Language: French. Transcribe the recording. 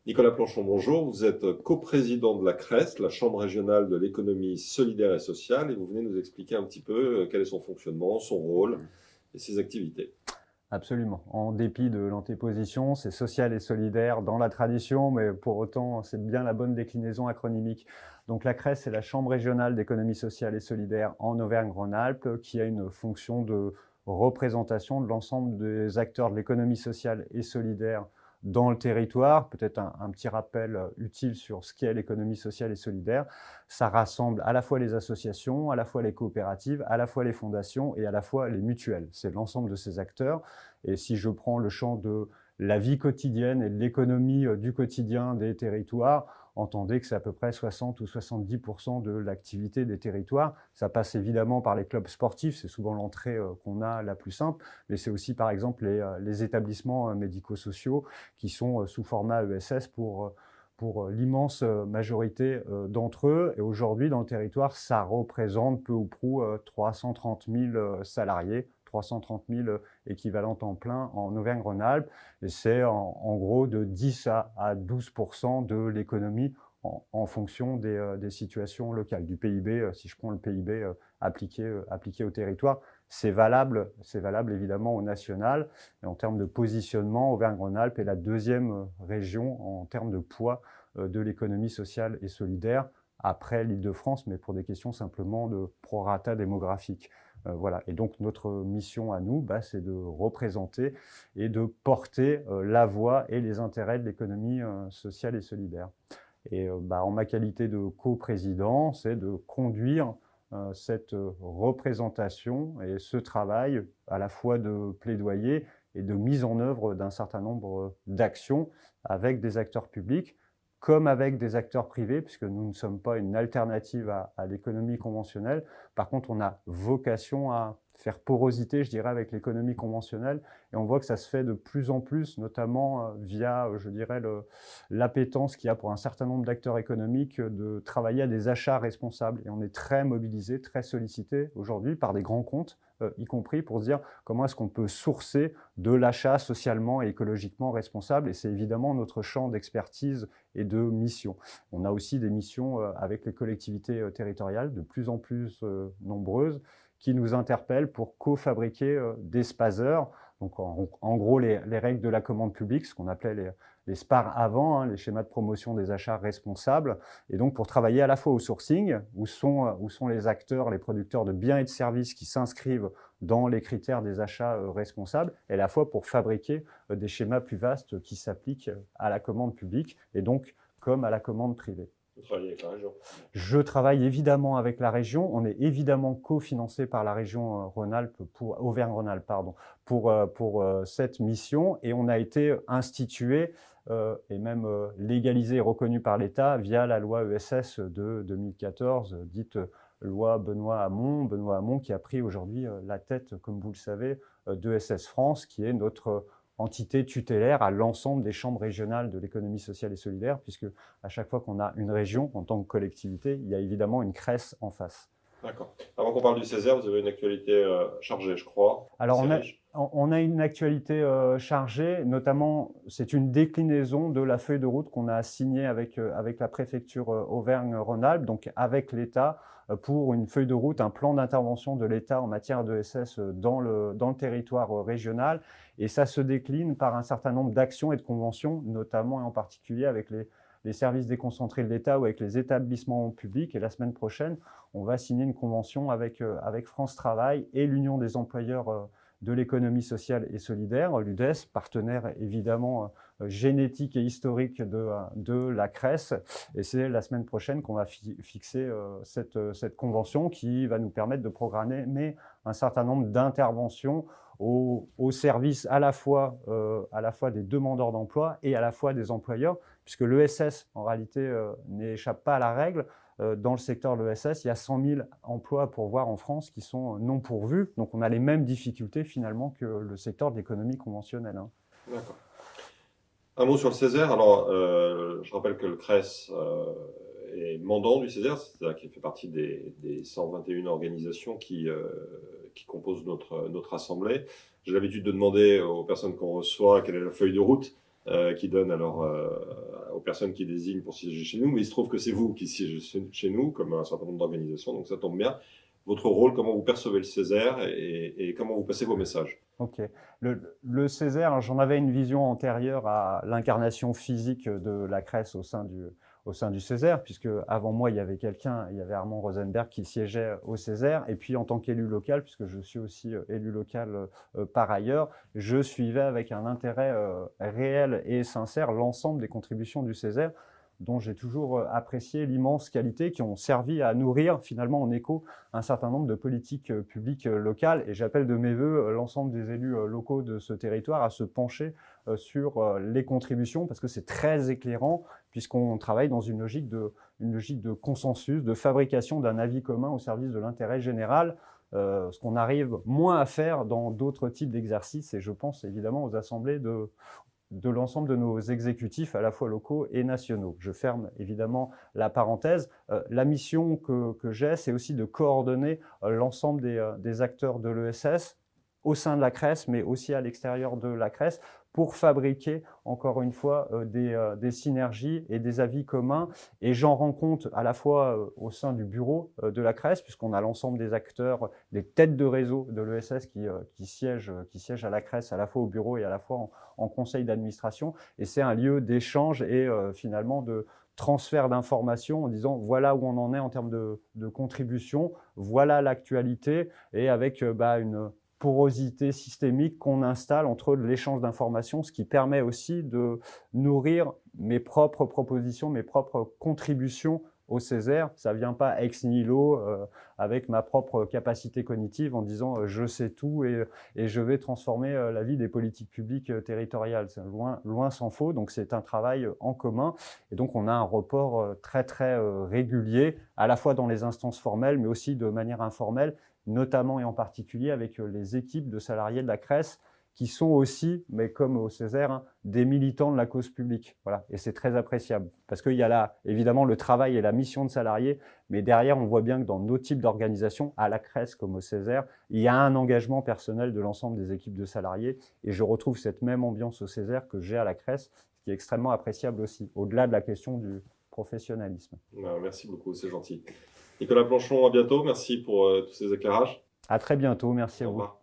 Nicolas Planchon, bonjour. Vous êtes coprésident de la CRES, la Chambre régionale de l'économie solidaire et sociale, et vous venez nous expliquer un petit peu quel est son fonctionnement, son rôle et ses activités. Absolument. En dépit de l'antéposition, c'est social et solidaire dans la tradition, mais pour autant, c'est bien la bonne déclinaison acronymique. Donc la CRES, c'est la Chambre régionale d'économie sociale et solidaire en Auvergne-Rhône-Alpes, qui a une fonction de représentation de l'ensemble des acteurs de l'économie sociale et solidaire dans le territoire. Peut-être un petit rappel utile sur ce qu'est l'économie sociale et solidaire. Ça rassemble à la fois les associations, à la fois les coopératives, à la fois les fondations et à la fois les mutuelles. C'est l'ensemble de ces acteurs. Et si je prends le champ de la vie quotidienne et de l'économie du quotidien des territoires, entendez que c'est à peu près 60 ou 70% de l'activité des territoires. Ça passe évidemment par les clubs sportifs, c'est souvent l'entrée qu'on a la plus simple, mais c'est aussi par exemple les établissements médico-sociaux qui sont sous format ESS pour l'immense majorité d'entre eux. Et aujourd'hui, dans le territoire, ça représente peu ou prou 330 000 salariés, 330 000 équivalents temps plein en Auvergne-Rhône-Alpes. Et c'est en gros de 10 à 12% de l'économie en fonction des situations locales, du PIB, si je prends le PIB appliqué au territoire. C'est valable évidemment au national. Et en termes de positionnement, Auvergne-Rhône-Alpes est la deuxième région en termes de poids de l'économie sociale et solidaire après l'Île-de-France, mais pour des questions simplement de prorata démographique. Voilà. Et donc notre mission à nous, c'est de représenter et de porter la voix et les intérêts de l'économie sociale et solidaire. Et en ma qualité de coprésident, c'est de conduire cette représentation et ce travail à la fois de plaidoyer et de mise en œuvre d'un certain nombre d'actions avec des acteurs publics comme avec des acteurs privés, puisque nous ne sommes pas une alternative à l'économie conventionnelle. Par contre, on a vocation à faire porosité, je dirais, avec l'économie conventionnelle. Et on voit que ça se fait de plus en plus, notamment via, je dirais, l'appétence qu'il y a pour un certain nombre d'acteurs économiques de travailler à des achats responsables. Et on est très mobilisé, très sollicité aujourd'hui par des grands comptes, y compris pour se dire comment est-ce qu'on peut sourcer de l'achat socialement et écologiquement responsable. Et c'est évidemment notre champ d'expertise et de mission. On a aussi des missions avec les collectivités territoriales, de plus en plus nombreuses, qui nous interpellent pour co-fabriquer des spazeurs. Donc en gros, les règles de la commande publique, ce qu'on appelait les SPAR avant, les schémas de promotion des achats responsables, et donc pour travailler à la fois au sourcing, où sont les acteurs, les producteurs de biens et de services qui s'inscrivent dans les critères des achats responsables, et à la fois pour fabriquer des schémas plus vastes qui s'appliquent à la commande publique, et donc comme à la commande privée. Vous travaillez avec la région? Je travaille évidemment avec la région. On est évidemment cofinancé par la région Rhône-Alpes, Auvergne-Rhône-Alpes, pardon, pour cette mission. Et on a été institué et même légalisé et reconnu par l'État via la loi ESS de 2014, dite loi Benoît Hamon qui a pris aujourd'hui la tête, comme vous le savez, d'ESS France, qui est notre entité tutélaire à l'ensemble des chambres régionales de l'économie sociale et solidaire, puisque à chaque fois qu'on a une région en tant que collectivité, il y a évidemment une CRES en face. D'accord. Avant qu'on parle du Césaire, vous avez une actualité chargée, je crois. Alors on a une actualité chargée, notamment c'est une déclinaison de la feuille de route qu'on a signée avec la préfecture Auvergne-Rhône-Alpes, donc avec l'État, pour une feuille de route, un plan d'intervention de l'État en matière de SS dans le territoire régional. Et ça se décline par un certain nombre d'actions et de conventions, notamment et en particulier avec les services déconcentrés de l'État ou avec les établissements publics. Et la semaine prochaine, on va signer une convention avec France Travail et l'Union des employeurs de l'économie sociale et solidaire, l'UDES, partenaire évidemment génétique et historique de la CRES. Et c'est la semaine prochaine qu'on va fixer cette convention qui va nous permettre de programmer un certain nombre d'interventions au service à la fois des demandeurs d'emploi et à la fois des employeurs, puisque l'ESS, en réalité, n'échappe pas à la règle. Dans le secteur de l'ESS, il y a 100 000 emplois à pourvoir en France qui sont non pourvus. Donc on a les mêmes difficultés finalement que le secteur de l'économie conventionnelle. D'accord. Un mot sur le Césaire. Alors, je rappelle que le CRES est mandant du Césaire, c'est-à-dire qu'il fait partie des 121 organisations qui composent notre assemblée. J'ai l'habitude de demander aux personnes qu'on reçoit quelle est la feuille de route qui donne alors aux personne qui désigne pour siéger chez nous, mais il se trouve que c'est vous qui siégez chez nous, comme un certain nombre d'organisations, donc ça tombe bien. Votre rôle, comment vous percevez le Césaire et comment vous passez vos messages? Ok. Le Césaire, j'en avais une vision antérieure à l'incarnation physique de la Cress au sein du Césaire, puisque avant moi, il y avait Armand Rosenberg qui siégeait au Césaire, et puis en tant qu'élu local, puisque je suis aussi élu local par ailleurs, je suivais avec un intérêt réel et sincère l'ensemble des contributions du Césaire, dont j'ai toujours apprécié l'immense qualité, qui ont servi à nourrir finalement en écho un certain nombre de politiques publiques locales. Et j'appelle de mes voeux l'ensemble des élus locaux de ce territoire à se pencher sur les contributions, parce que c'est très éclairant, puisqu'on travaille dans une logique de consensus, de fabrication d'un avis commun au service de l'intérêt général, ce qu'on arrive moins à faire dans d'autres types d'exercices. Et je pense évidemment aux assemblées de l'ensemble de nos exécutifs, à la fois locaux et nationaux. Je ferme évidemment la parenthèse. La mission que j'ai, c'est aussi de coordonner l'ensemble des acteurs de l'ESS au sein de la Cress, mais aussi à l'extérieur de la Cress, pour fabriquer, encore une fois, des synergies et des avis communs. Et j'en rends compte à la fois au sein du bureau de la Cress, puisqu'on a l'ensemble des acteurs, des têtes de réseau de l'ESS qui siègent à la Cress, à la fois au bureau et à la fois en conseil d'administration. Et c'est un lieu d'échange et finalement de transfert d'informations en disant voilà où on en est en termes de contribution, voilà l'actualité, et avec une porosité systémique qu'on installe entre l'échange d'informations, ce qui permet aussi de nourrir mes propres propositions, mes propres contributions au Césaire. Ça ne vient pas ex nihilo avec ma propre capacité cognitive en disant je sais tout et je vais transformer la vie des politiques publiques territoriales. C'est loin s'en faut, donc c'est un travail en commun. Et donc on a un report très très régulier, à la fois dans les instances formelles, mais aussi de manière informelle, notamment et en particulier avec les équipes de salariés de la Cress, qui sont aussi, mais comme au Césaire, hein, des militants de la cause publique. Voilà. Et c'est très appréciable, parce qu'il y a là, évidemment, le travail et la mission de salariés, mais derrière, on voit bien que dans nos types d'organisations, à la Cress comme au Césaire, il y a un engagement personnel de l'ensemble des équipes de salariés, et je retrouve cette même ambiance au Césaire que j'ai à la Cress, ce qui est extrêmement appréciable aussi, au-delà de la question du professionnalisme. Merci beaucoup, c'est gentil. Nicolas Planchon, à bientôt. Merci pour tous ces éclairages. À très bientôt, merci à vous. Au revoir.